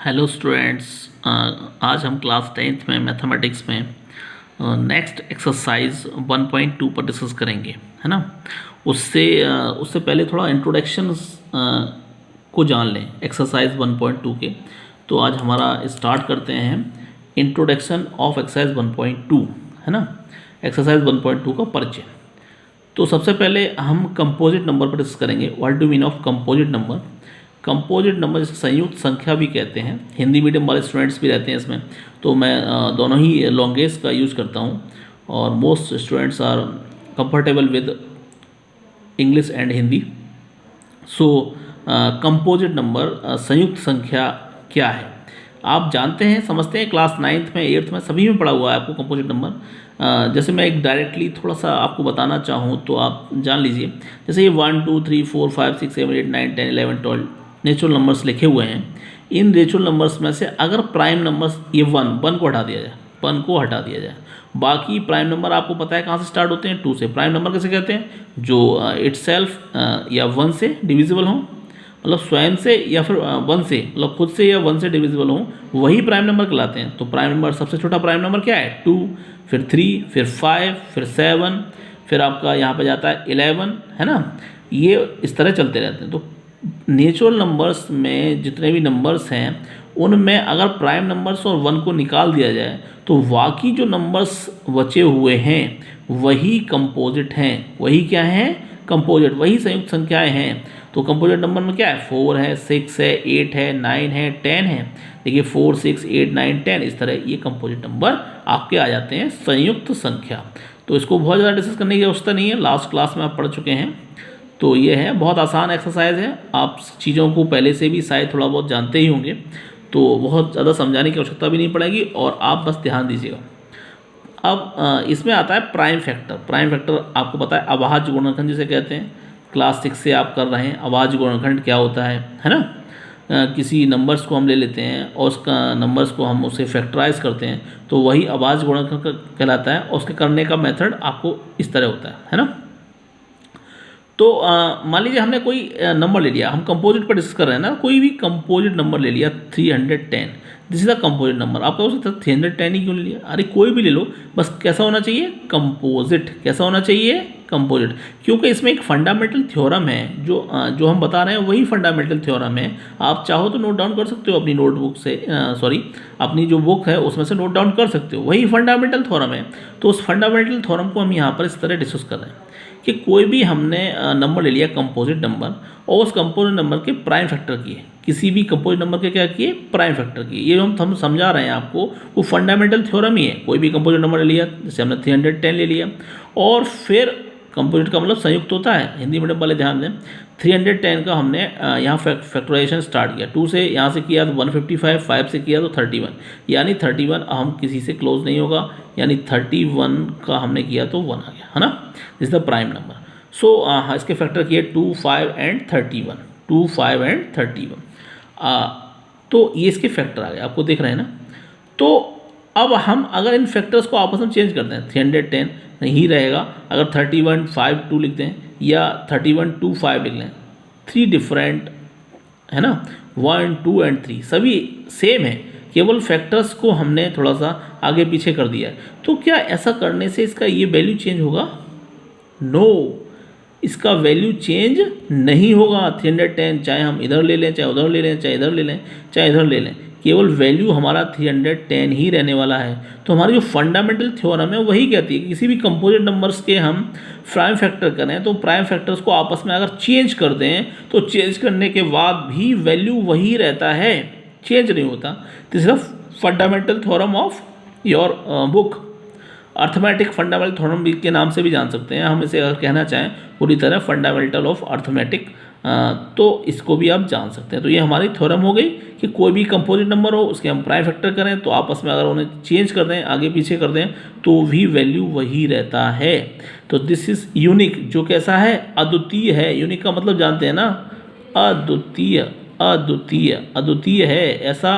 Hello students. आज हम class 10th में मैथमेटिक्स में नेक्स्ट एक्सरसाइज 1.2 पर डिस्कस करेंगे, है ना। उससे पहले थोड़ा इंट्रोडक्शन को जान लें एक्सरसाइज 1.2 के। तो आज हमारा स्टार्ट करते हैं इंट्रोडक्शन ऑफ एक्सरसाइज 1.2, है ना। एक्सरसाइज 1.2 का परिचय। तो सबसे पहले हम कंपोजिट नंबर पर डिस्कस करेंगे। What do mean of composite number. Composite number जिसे संयुक्त संख्या भी कहते हैं। हिंदी मीडियम वाले स्टूडेंट्स भी रहते हैं इसमें, तो मैं दोनों ही लॉन्गेस्ट का यूज़ करता हूँ और most students are comfortable with English and Hindi. So composite number संयुक्त संख्या क्या है आप जानते हैं, समझते हैं। क्लास 9th में 8th में सभी में पढ़ा हुआ है आपको कंपोजिट नंबर। जैसे मैं एक डायरेक्टली थोड़ा सा आपको बताना चाहूँ तो आप जान लीजिए। जैसे ये 1 2 3 4 5 6 7 8 9 10 11 12 नेचुरल नंबर्स लिखे हुए हैं। इन नेचुरल नंबर्स में से अगर प्राइम नंबर्स ये वन को हटा दिया जाए, वन को हटा दिया जाए, बाकी प्राइम नंबर आपको पता है कहाँ से स्टार्ट होते हैं, 2 से। प्राइम नंबर कैसे कहते हैं, जो इटसेल्फ या 1 से डिविजिबल हो, मतलब स्वयं से या फिर 1 से, मतलब खुद से या 1 से डिविजिबल हो, वही प्राइम नंबर कहलाते हैं। तो प्राइम नंबर, सबसे छोटा प्राइम नंबर क्या है, 2, फिर 3, फिर 5, फिर 7, फिर आपका यहाँ पे जाता है 11, है ना। ये इस तरह चलते रहते हैं। तो नेचुरल नंबर्स में जितने भी नंबर्स हैं उनमें अगर प्राइम नंबर्स और 1 को निकाल दिया जाए तो बाकी जो नंबर्स बचे हुए हैं वही कंपोजिट हैं। वही क्या हैं, कंपोजिट, वही संयुक्त संख्याएं हैं। तो कंपोजिट नंबर में क्या है, 4 है, 6 है, 8 है, 9 है, 10 है। देखिए 4 6 8 9 10, इस तरह ये कंपोजिट नंबर आपके आ जाते हैं संयुक्त संख्या। तो इसको बहुत ज़्यादा डिस्कस करने की आवश्यकता नहीं है, लास्ट क्लास में आप पढ़ चुके हैं। तो ये है, बहुत आसान एक्सरसाइज है। आप चीज़ों को पहले से भी शायद थोड़ा बहुत जानते ही होंगे, तो बहुत ज़्यादा समझाने की आवश्यकता भी नहीं पड़ेगी और आप बस ध्यान दीजिएगा। अब इसमें आता है प्राइम फैक्टर। प्राइम फैक्टर आपको पता है अभाज्य गुणनखंड जिसे कहते हैं। क्लास 6 से आप कर रहे हैं। अभाज्य गुणनखंड क्या होता है ना। किसी नंबर्स को हम ले लेते हैं और उसका नंबर्स को हम उसे फैक्टराइज करते हैं तो वही अभाज्य गुणनखंड कहलाता है। और उसके करने का मेथड आपको इस तरह होता है ना। तो मान लीजिए हमने कोई नंबर ले लिया, हम कंपोजिट पर डिस्कस कर रहे हैं ना। कोई भी कंपोजिट नंबर ले लिया 310, this is a composite number. आप कहो सकते 310 ही क्यों ले लिया, अरे कोई भी ले लो, बस कैसा होना चाहिए, कंपोजिट। कैसा होना चाहिए, कंपोजिट। क्योंकि इसमें एक फंडामेंटल थ्योरम है जो हम बता रहे हैं, वही फंडामेंटल थ्योरम है। आप चाहो तो नोट डाउन कर सकते हो अपनी नोटबुक से, अपनी जो बुक है उसमें से नोट डाउन कर सकते हो। वही फंडामेंटल थ्योरम है। तो उस फंडामेंटल थ्योरम को हम यहाँ पर इस तरह डिस्कस कर रहे हैं कि कोई भी हमने नंबर ले लिया कंपोजिट नंबर और उस कंपोजिट नंबर के प्राइम फैक्टर किए। किसी भी कंपोजिट नंबर के क्या किए, प्राइम फैक्टर किए। ये हम समझा रहे हैं आपको, वो फंडामेंटल थ्योरम ही है। कोई भी कंपोजिट नंबर ले लिया, जैसे हमने 310 ले लिया, और फिर कंपोजिट का मतलब संयुक्त होता है, हिंदी मीडियम वाले ध्यान दें। 310 का हमने यहाँ फैक्टराइजेशन स्टार्ट किया। 2 से यहाँ से किया तो 155, 5 से किया तो 31, यानी 31 हम किसी से क्लोज नहीं होगा, यानी 31 का हमने किया तो 1 आ गया, है ना। This is the prime number. So इसके फैक्टर किए 2 5 एंड 31, 2 5 एंड 31। तो ये इसके फैक्टर आ गए, आपको देख रहे हैं ना। तो अब हम अगर इन फैक्टर्स को आपस में चेंज करते हैं, 310 नहीं रहेगा, अगर 31 5 2 लिखते हैं या 31 2 5 लिख लें, 3 डिफरेंट, है ना। 1 2 एंड 3 सभी सेम है, केवल फैक्टर्स को हमने थोड़ा सा आगे पीछे कर दिया है। तो क्या ऐसा करने से इसका ये वैल्यू चेंज होगा, नो, इसका वैल्यू चेंज नहीं होगा। 310 चाहे हम इधर ले लें, चाहे उधर ले लें, चाहे इधर ले लें, चाहे इधर ले लें, केवल वैल्यू हमारा 310 ही रहने वाला है। तो हमारी जो फंडामेंटल थ्योरम है वही कहती है कि किसी भी कंपोजिट नंबर्स के हम प्राइम फैक्टर करें तो प्राइम फैक्टर्स को आपस में अगर चेंज कर दें तो चेंज करने के बाद भी वैल्यू वही रहता है, चेंज नहीं होता। तो सिर्फ fundamental theorem of your book, arithmetic fundamental theorem के नाम से भी जान सकते हैं हम इसे, अगर कहना चाहें पूरी तरह फंडामेंटल ऑफ अर्थमेटिक, तो इसको भी आप जान सकते हैं। तो ये हमारी थ्योरम हो गई कि कोई भी कंपोजिट नंबर हो उसके हम प्राइम फैक्टर करें तो आपस में अगर उन्हें चेंज कर दें, आगे पीछे कर दें, तो भी वैल्यू वही रहता है। तो दिस इज यूनिक, जो कैसा है, अद्वितीय है। यूनिक का मतलब जानते हैं ना, अद्वितीय, अद्वितीय, अद्वितीय है, ऐसा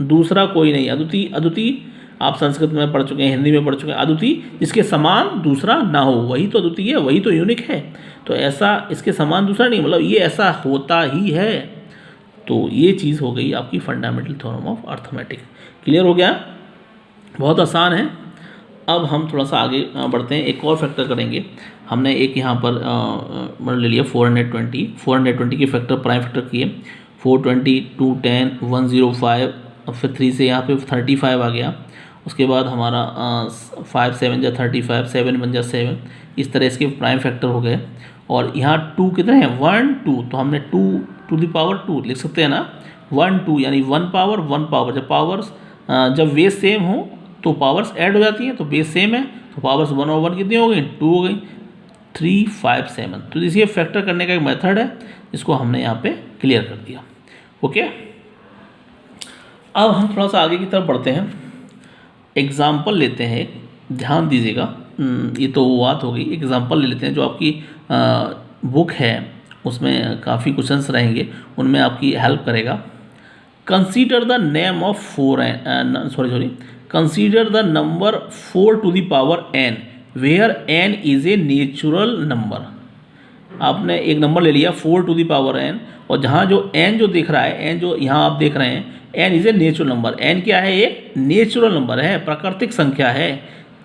दूसरा कोई नहीं। अद्वितीय, अद्वितीय आप संस्कृत में पढ़ चुके हैं, हिंदी में पढ़ चुके हैं। अद्वितीय, जिसके समान दूसरा ना हो, वही तो अद्वितीय है, वही तो यूनिक है। तो ऐसा इसके समान दूसरा नहीं, मतलब ये ऐसा होता ही है। तो ये चीज़ हो गई आपकी fundamental theorem of arithmetic. Clear हो गया? बहुत आसान है। अब हम थोड़ा सा आगे बढ़ते हैं, एक और फैक्टर करेंगे। हमने एक यहाँ पर मतलब ले लिया 420 के फैक्टर प्राइम फैक्टर किए, 420, 210, 105, और फिर 3 से यहाँ पे 35 आ गया। उसके बाद हमारा 5 7 जा 35, 7 1 जा 7, इस तरह इसके प्राइम फैक्टर हो गए। और यहाँ 2 कितने हैं? 1 2, तो हमने 2 टू द पावर 2 लिख सकते हैं ना, 1 2 यानी 1 पावर 1 पावर। जब पावर्स जब बेस सेम हो तो पावर्स ऐड हो जाती हैं, तो बेस सेम है तो पावर्स 1 और 1 कितनी हो गई? 2 हो गई। 3 5 7, तो इसे फैक्टर करने का एक मेथड है, इसको हमने यहाँ पे क्लियर कर दिया। ओके, अब हम थोड़ा सा आगे की तरफ बढ़ते हैं, एग्जाम्पल लेते हैं। ध्यान दीजिएगा, ये तो बात हो गई, एग्जाम्पल ले लेते हैं। जो आपकी बुक है उसमें काफ़ी क्वेश्चंस रहेंगे, उनमें आपकी हेल्प करेगा। Consider the name of 4 consider the number 4 to the power n where n is a natural number. आपने एक नंबर ले लिया 4 टू द पावर n, और जहाँ जो n जो दिख रहा है, n जो यहाँ आप देख रहे हैं, n is a natural number. n क्या है? एक नेचुरल नंबर है, प्राकृतिक संख्या है।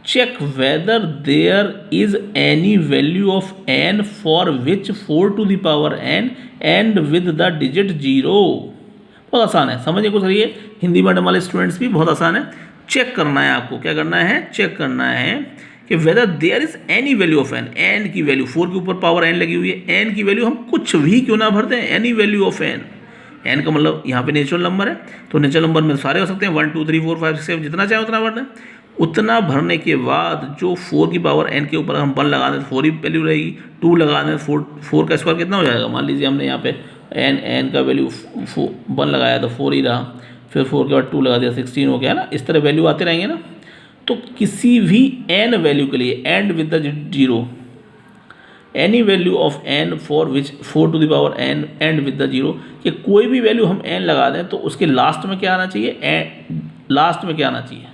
Check whether there is any value of n for which 4 to the power n end with the digit 0। बहुत आसान है, समझिए कुछ रही है। हिंदी मीडियम वाले स्टूडेंट्स भी बहुत आसान है। चेक करना है आपको, क्या करना है? चेक करना है कि whether there is any value of n, n की वैल्यू 4 के ऊपर पावर n लगी हुई है, n की वैल्यू हम कुछ भी क्यों ना भरते हैं, any value of n। n का मतलब यहाँ पे नेचुरल नंबर है, तो नेचुरल नंबर में सारे हो सकते हैं, 1 2 3 4 5 6 7, जितना चाहे उतना भरना है। उतना भरने के बाद जो 4 की पावर n के ऊपर हम 1 लगा दें तो 4 ही वैल्यू रहेगी, 2 लगा दें 4 का स्क्वायर कितना हो जाएगा? मान लीजिए हमने यहाँ पे n का वैल्यू 1 लगाया तो 4 ही रहा, फिर 4 के बाद 2 लगा दिया 16 हो गया ना। इस तरह वैल्यू आते रहेंगे ना। तो किसी भी n वैल्यू के लिए end with the 0, any value of n for which 4 to the power n end with the 0, कि कोई भी वैल्यू हम n लगा दें तो उसके लास्ट में क्या आना चाहिए? लास्ट में क्या आना चाहिए?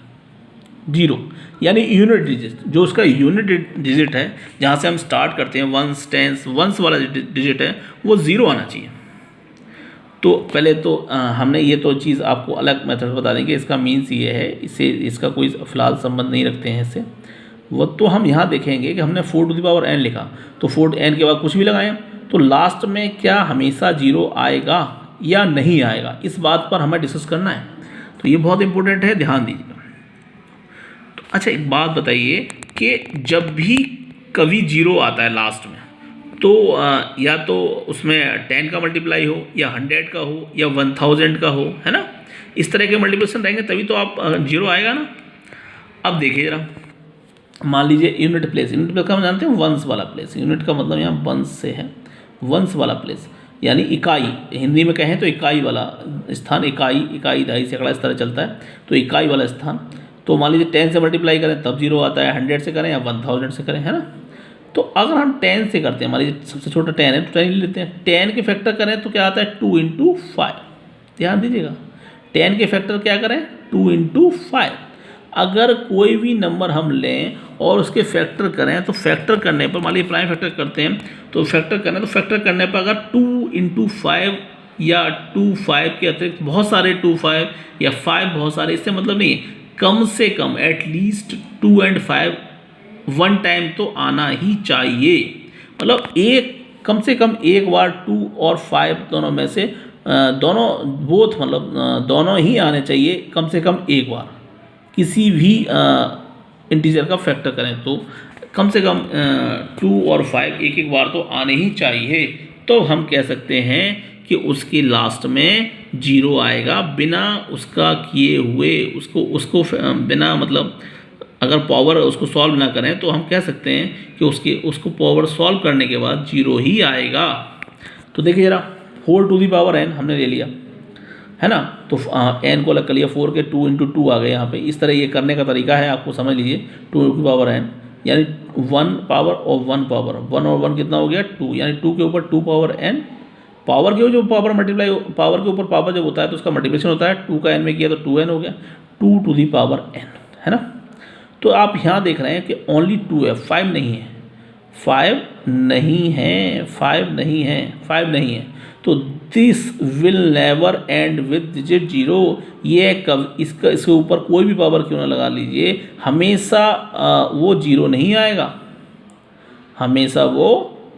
0, यानी यूनिट डिजिट। जो उसका यूनिट डिजिट है, जहाँ से हम स्टार्ट करते हैं, वंस टेंस वंस वाला डिजिट है, वो 0 आना चाहिए। तो पहले तो हमने ये तो चीज़ आपको अलग मेथड बता देंगे, इसका मीन्स ये है, इससे इसका कोई फ़िलहाल संबंध नहीं रखते हैं इससे। वो तो हम यहाँ देखेंगे कि हमने 4 टू द पावर n लिखा, तो 4 n के बाद कुछ भी लगाएं तो लास्ट में क्या हमेशा 0 आएगा या नहीं आएगा, इस बात पर हमें डिस्कस करना है। तो ये बहुत इंपॉर्टेंट है, ध्यान दीजिएगा। तो अच्छा, एक बात बताइए कि जब भी कभी 0 आता है लास्ट में, तो या तो उसमें 10 का मल्टीप्लाई हो, या 100 का हो, या 1000 का हो, है ना। इस तरह के मल्टीप्लिकेशन रहेंगे तभी तो आप 0 आएगा ना। अब देखिए जरा, मान लीजिए यूनिट प्लेस का हम जानते हैं वंस वाला प्लेस। यूनिट का मतलब यहाँ वंस से है, वंस वाला प्लेस यानी इकाई, हिंदी में कहें तो इकाई वाला स्थान, इकाई दहाई सैकड़ा इस तरह चलता है, तो इकाई वाला स्थान। तो मान लीजिए 10 से मल्टीप्लाई करें तब 0 आता है, 100 से करें या 1000 से करें, है ना। तो अगर हम 10 से करते हैं, मान लीजिए सबसे छोटा 10 है तो 10 ले लेते हैं। 10 के फैक्टर करें तो क्या आता है? 2 × 5। ध्यान दीजिएगा, 10 के फैक्टर क्या करें? 2 × 5। अगर कोई भी नंबर हम लें और उसके फैक्टर करें तो फैक्टर करने पर, मान लीजिए प्राइम फैक्टर करते हैं तो फैक्टर करना, तो फैक्टर करने पर अगर 2 × 5 या 2 5 के अतिरिक्त बहुत सारे 2 5 या 5 बहुत सारे, इससे मतलब नहीं है, कम से कम एटलीस्ट 2 और 5 1 टाइम तो आना ही चाहिए। मतलब कम से कम एक बार 2 और 5 दोनों में से दोनों बोथ मतलब दोनों ही आने चाहिए कम से कम एक बार। किसी भी इंटीजर का फैक्टर करें तो कम से कम 2 और 5 एक बार तो आने ही चाहिए। तो हम कह सकते हैं कि उसके लास्ट में 0 आएगा बिना उसका किए हुए, उसको बिना मतलब अगर पावर उसको सॉल्व ना करें तो हम कह सकते हैं कि उसको पावर सॉल्व करने के बाद 0 ही आएगा। तो देखिए जरा, 4 टू दी पावर n हमने ले लिया, है ना। तो n को अलग कर लिया, 4 के 2 × 2 आ गए यहाँ पे। इस तरह ये करने का तरीका है, आपको समझ लीजिए। 2 की पावर n यानी 1 पावर और 1 पावर, 1 और 1 कितना हो गया? 2, यानी 2 के ऊपर 2 पावर n। पावर के जो पावर मल्टीप्लाई, पावर के ऊपर पावर जब होता है तो उसका मल्टीप्लिकेशन होता है। 2 का n में किया तो 2n हो गया, 2 टू दी पावर n, है ना। तो आप यहाँ देख रहे हैं कि ओनली 2 है, 5 नहीं है, 5 नहीं है, 5 नहीं है, 5 नहीं है। तो this will never and with digit 0, ये कब इसके ऊपर कोई भी पावर क्यों ना लगा लीजिए, हमेशा वो 0 नहीं आएगा, हमेशा वो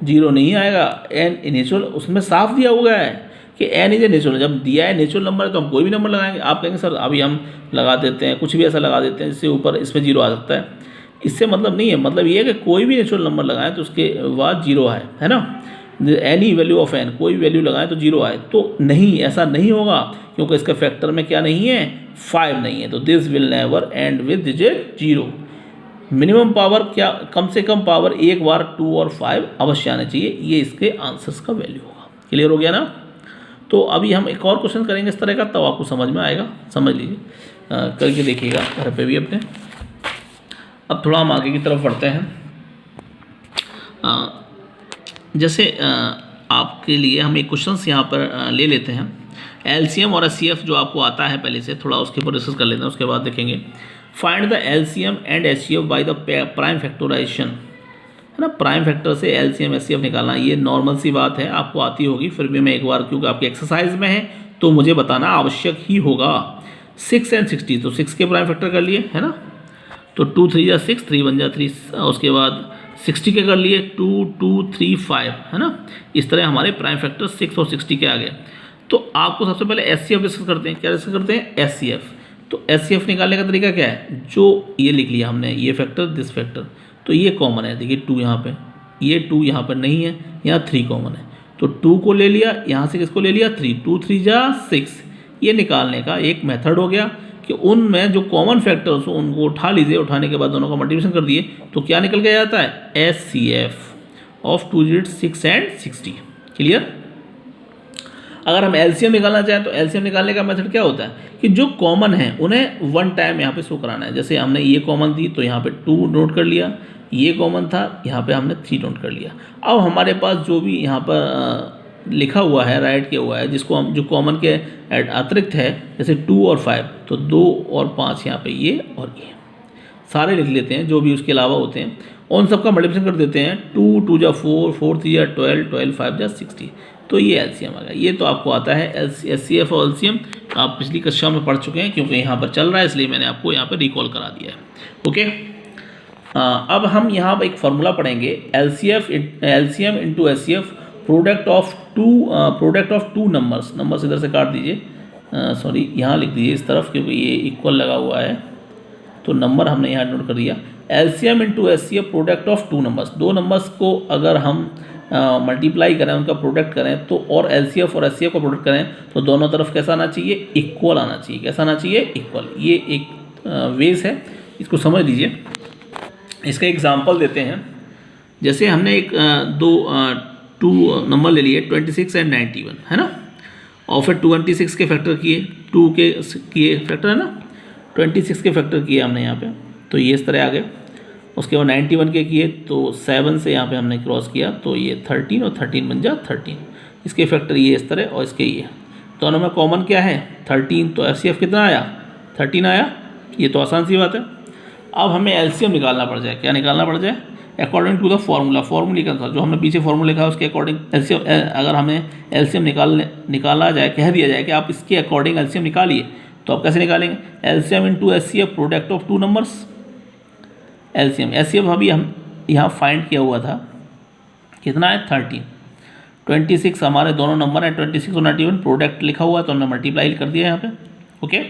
0 नहीं आएगा। एन नेचुरल उसमें साफ दिया हुआ है कि एन इज ए नेचुरल, जब दिया है नेचुरल नंबर है तो हम कोई भी नंबर लगाएंगे। आप कहेंगे सर अभी हम लगा देते हैं, कुछ भी ऐसा लगा देते हैं जिससे ऊपर इसमें 0 आ सकता है, इससे मतलब नहीं है। मतलब ये है कि कोई भी नेचुरल नंबर लगाएं तो उसके बाद 0 आए, है ना, एनी वैल्यू ऑफ एन, कोई भी वैल्यू लगाएं तो 0 आए, तो नहीं, ऐसा नहीं होगा क्योंकि इसके फैक्टर में क्या नहीं है, 5 नहीं है। तो this will never and with digit 0। Minimum power क्या, कम से कम पावर एक बार 2 और 5 अवश्य आना चाहिए, ये इसके आंसर्स का वैल्यू होगा। क्लियर हो गया ना। तो अभी हम एक और क्वेश्चन करेंगे इस तरह का, तब आपको समझ में आएगा, समझ लीजिए, करके देखिएगा घर पे भी अपने। अब थोड़ा हम आगे की तरफ बढ़ते हैं। जैसे आपके लिए हम एक क्वेश्चन यहाँ पर ले लेते हैं, एलसीएम और एचसीएफ जो आपको आता है पहले से, थोड़ा उसके ऊपर डिस्कस कर लेते हैं, उसके बाद देखेंगे। Find the LCM and HCF by the prime factorization, है ना, प्राइम फैक्टर से एलसीएम एचसीएफ निकालना, ये नॉर्मल सी बात है, आपको आती होगी, फिर भी मैं एक बार, क्योंकि आपकी एक्सरसाइज में है तो मुझे बताना आवश्यक ही होगा। 6 and 60, तो 6 के प्राइम फैक्टर कर लिए, है ना, तो 2 3 जा 6, 3 1 जा 3, उसके बाद 60 के कर लिए 2 2 3 5, है ना। इस तरह हमारे प्राइम फैक्टर 6 और 60 के आ गए। तो आपको सबसे पहले एचसीएफ डिस्कस करते हैं। क्या डिस्कस करते हैं, एचसीएफ। तो एचसीएफ निकालने का तरीका क्या है, जो ये लिख लिया हमने, ये फैक्टर दिस फैक्टर, तो ये कॉमन है, देखिए 2 यहाँ पे, ये 2 यहाँ पर नहीं है, यहाँ 3 कॉमन है, तो 2 को ले लिया, यहाँ से किसको ले लिया 3, 2 3 जा 6। ये निकालने का एक मेथड हो गया कि उनमें जो कॉमन फैक्टर्स हो उनको उठा लीजिए, उठाने के बाद दोनों का मल्टीप्लिकेशन कर दिए, तो क्या निकल के जाता है, HCF of 2 digit 6 and 60। Clear. अगर हम एलसीएम निकालना चाहें तो एलसीएम निकालने का मेथड क्या होता है कि जो कॉमन है उन्हें वन टाइम यहाँ पे शो कराना है। जैसे हमने ये कॉमन दी तो यहाँ पे 2 नोट कर लिया, ये कॉमन था यहाँ पे हमने 3 नोट कर लिया। अब हमारे पास जो भी यहाँ पर लिखा हुआ है, राइट किया हुआ है, जिसको हम जो कॉमन के अतिरिक्त है, जैसे 2 और 5, तो 2 और 5 यहाँ पे ये और ये सारे लिख लेते हैं, जो भी उसके अलावा होते हैं उन सबका मल्टीप्लिकेशन कर देते हैं। 2 2 जा 4, 4 3 जा 12, 12 5 जा 60, तो ये एलसीएम आ गया। ये तो आपको आता है एचसीएफ और एलसीएम, आप पिछली कक्षा में पढ़ चुके हैं, क्योंकि यहाँ पर चल रहा है इसलिए मैंने आपको यहाँ पर रिकॉल करा दिया है। ओके, अब हम यहाँ पर एक फार्मूला पढ़ेंगे, LCM into HCF, product of two numbers इधर से काट दीजिए, सॉरी यहाँ लिख दीजिए इस तरफ, क्योंकि ये इक्वल लगा हुआ है, तो नंबर हमने यहाँ नोट कर दिया। LCM into HCF product of 2 numbers, 2 numbers को अगर हम मल्टीप्लाई करें, उनका प्रोडक्ट करें, तो और एलसीएफ और एचसीएफ का प्रोडक्ट करें तो दोनों तरफ कैसा आना चाहिए, इक्वल आना चाहिए। कैसा आना चाहिए, इक्वल। ये एक वेज है, इसको समझ लीजिए। इसका एग्जांपल देते हैं। जैसे हमने एक टू नंबर ले लिए 26 and 91, है ना, और फिर 26 के फैक्टर किए, 2 के किए फैक्टर, है ना, 26 के फैक्टर किए हमने यहाँ पे, तो ये इस तरह आ गया। उसके बाद 91 के किए तो 7 से यहाँ पे हमने क्रॉस किया, तो ये 13 और 13 बन जा 13। इसके फैक्टर ये इस तरह और इसके ये, दोनों में कॉमन क्या है 13, तो एचसीएफ कितना आया 13 आया। ये तो आसान सी बात है। अब हमें एलसीएम निकालना पड़ जाए। क्या निकालना पड़ जाए, अकॉर्डिंग टू द फार्मूले का अनुसार, जो हमने पीछे फार्मूला लिखा है उसके अकॉर्डिंग एलसीएम, अगर हमें एलसीएम निकाला जाए, कह दिया जाए कि आप इसके अकॉर्डिंग एलसीएम निकालिए, तो आप कैसे निकालेंगे, LCM into HCF product of 2 numbers. LCM HCF अभी हम यहाँ फाइंड किया हुआ था, कितना है 13, 26 हमारे दोनों नंबर हैं, 26 और 91 प्रोडक्ट लिखा हुआ है तो हमने मल्टीप्लाई कर दिया यहाँ पे। ओके,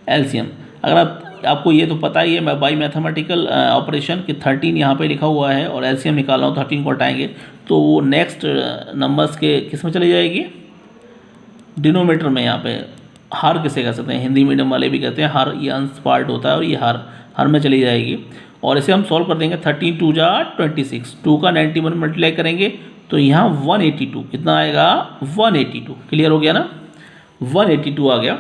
एलसीएम अगर आपको ये तो पता ही है बाई मैथमेटिकल ऑपरेशन कि 13 यहाँ पे लिखा हुआ है और एलसीएम निकालना हो 13 को हटाएंगे तो वो नेक्स्ट नंबर्स के किस में चली जाएगी, डिनोमीटर में। यहाँ पे हर किसे कह सकते हैं, हिंदी मीडियम वाले भी कहते हैं हर, ये अंश पार्ट होता है और ये हर में चली जाएगी। और इसे हम सॉल्व कर देंगे, 13 2 जा 26, 2 का 91 मल्टीप्लाई करेंगे तो यहाँ 182, कितना आएगा 182। क्लियर हो गया ना, 182 आ गया।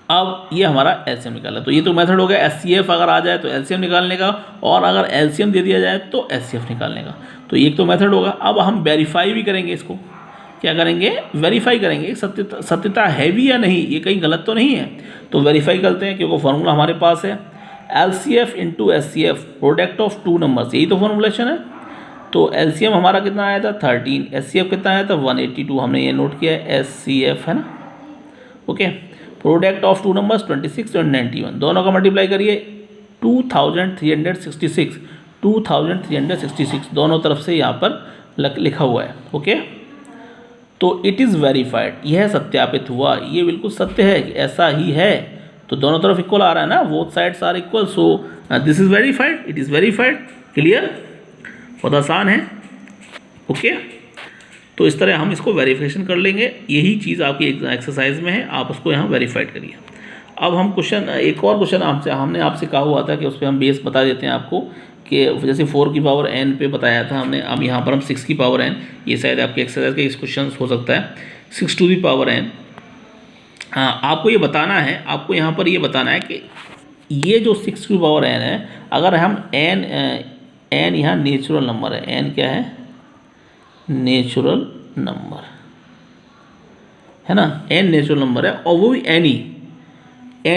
अब ये हमारा एलसीएम निकाला, तो ये तो मेथड हो गया। एचसीएफ अगर आ जाए तो एलसीएम निकालने का, और अगर एलसीएम दे दिया जाए तो एचसीएफ निकालने का, तो एक तो मेथड होगा। अब हम वेरीफाई भी करेंगे इसको, क्या करेंगे, वेरीफाई करेंगे सत्यता है भी या नहीं, ये कहीं गलत तो नहीं है। तो वेरीफाई करते हैं, क्योंकि फार्मूला हमारे पास है LCF into HCF product of 2 numbers, यही तो फॉर्मूलेशन है। तो एलसीएम हमारा कितना आया था 13, एचसीएफ कितना आया था 182, हमने ये नोट किया है एचसीएफ है ना। Okay, product of two numbers 26 और 91, दोनों का मल्टीप्लाई करिए 2366, 2366 दोनों तरफ से यहाँ पर लिखा हुआ है। ओके, तो इट इज़ वेरीफाइड, यह सत्यापित हुआ, ये बिल्कुल सत्य है कि ऐसा ही है, तो दोनों तरफ इक्वल आ रहा है ना, both sides are equal, so this is verified, it is verified. Clear, बहुत आसान है। ओके, तो इस तरह हम इसको वेरिफिकेशन कर लेंगे, यही चीज़ आपकी एक्सरसाइज में है, आप उसको यहाँ वेरीफाइड करिए। अब हम क्वेश्चन, एक और क्वेश्चन हमने आपसे कहा हुआ था कि उस पर हम बेस बता देते हैं आपको, कि जैसे 4 की पावर n पे बताया था हमने, अब यहाँ पर हम 6 की पावर n, ये शायद आपके एक्सरसाइज का इस क्वेश्चन हो सकता है, 6 टू दी पावर n। आपको ये बताना है, आपको यहाँ पर ये बताना है कि ये जो 6 की पावर n है, अगर हम n यहाँ नेचुरल नंबर है, n क्या है, नेचुरल नंबर है ना, n नेचुरल नंबर है और वो भी n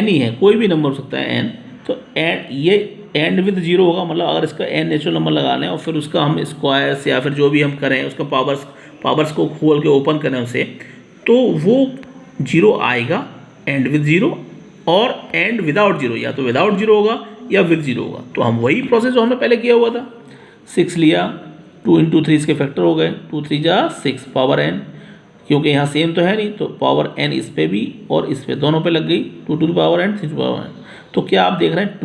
ही है, कोई भी नंबर हो सकता है n, तो ये एंड विद जीरो होगा, मतलब अगर इसका n नेचुरल नंबर लगा लें और फिर उसका हम स्क्वायर्स या फिर जो भी हम करें उसका पावर्स को खोल के ओपन करें उसे, तो वो जीरो आएगा एंड विद जीरो, और एंड विदाउट जीरो, या तो विदाउट जीरो होगा या विद जीरो होगा। तो हम वही प्रोसेस जो हमने पहले किया हुआ था, 6 लिया, 2 × 3 इसके फैक्टर हो गए, 2 × 3 = 6 पावर n, क्योंकि यहाँ सेम तो है नहीं, तो पावर n इस पे भी और इस पे दोनों पे लग गई, 2 to the power n 3 to power n। तो क्या आप देख रहे हैं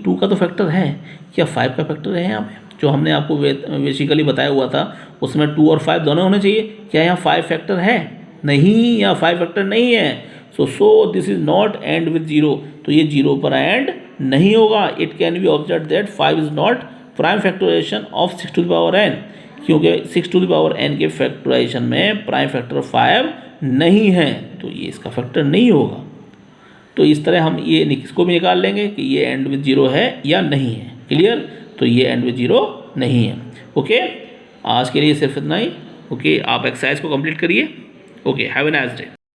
2 का तो फैक्टर है, क्या 5 का फैक्टर है यहाँ पे, जो हमने आपको बेसिकली बताया हुआ था उसमें 2 और 5 दोनों होने चाहिए, क्या यहाँ 5 फैक्टर है, नहीं, यहाँ 5 फैक्टर नहीं है, so this is not end with zero, तो ये जीरो पर एंड नहीं होगा। It can be observe that 5 is not prime factorization of 6 to the power n, क्योंकि 6 टू द पावर n के फैक्टराइजेशन में प्राइम फैक्टर 5 नहीं है, तो ये इसका फैक्टर नहीं होगा। तो इस तरह हम ये इसको भी निकाल लेंगे कि ये एंड विद जीरो है या नहीं है। क्लियर, तो ये एंड विद जीरो नहीं है। ओके, आज के लिए सिर्फ इतना ही। ओके, आप एक्सरसाइज को कंप्लीट करिए। Okay, have a nice day.